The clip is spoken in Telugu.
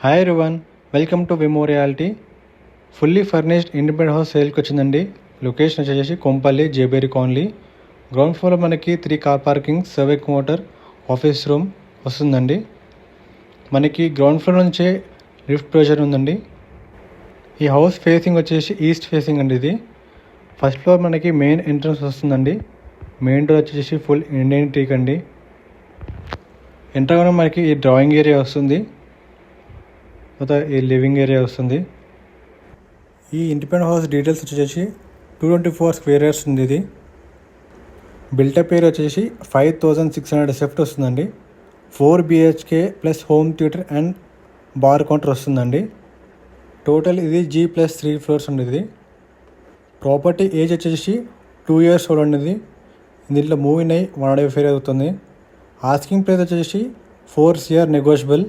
Hi everyone, welcome to Vimo reality. Fully furnished independent house సేల్కి వచ్చిందండి. లొకేషన్ వచ్చేసి కొంపల్లి జేబేరి కాలనీ. గ్రౌండ్ ఫ్లోర్లో మనకి 3 కార్ పార్కింగ్, సర్వేక్ మోటార్, ఆఫీస్ రూమ్ వస్తుందండి. మనకి గ్రౌండ్ ఫ్లోర్ నుంచే లిఫ్ట్ ప్రొవిజన్ ఉందండి. ఈ హౌస్ ఫేసింగ్ వచ్చేసి ఈస్ట్ ఫేసింగ్ అండి. ఇది ఫస్ట్ ఫ్లోర్ మనకి మెయిన్ ఎంట్రన్స్ వస్తుందండి. మెయిన్ డోర్ వచ్చేసి ఫుల్ ఇండియన్ టీక్ అండి. ఎంటర్ అవ్వడం మనకి ఈ డ్రాయింగ్ ఏరియా వస్తుంది, ఈ లివింగ్ ఏరియా వస్తుంది. ఈ ఇండిపెండెంట్ హౌస్ డీటెయిల్స్ వచ్చేసి 224 స్క్వేర్ యార్డ్స్ ఉంది. ఇది బిల్టప్ ఏరియా వచ్చేసి 5600 సెఫ్ట్ వస్తుందండి. 4 BHK plus home theatre and bar counter వస్తుందండి. టోటల్ ఇది G+3 ఫ్లోర్స్ ఉండేది. ప్రాపర్టీ ఏజ్ వచ్చేసి 2 years ఓల్డ్ ఉండేది. దీంట్లో మూవీని 1 ఫేర్ అవుతుంది. ఆస్కింగ్ ప్రైస్ వచ్చేసి 4 CR నెగోషియబుల్.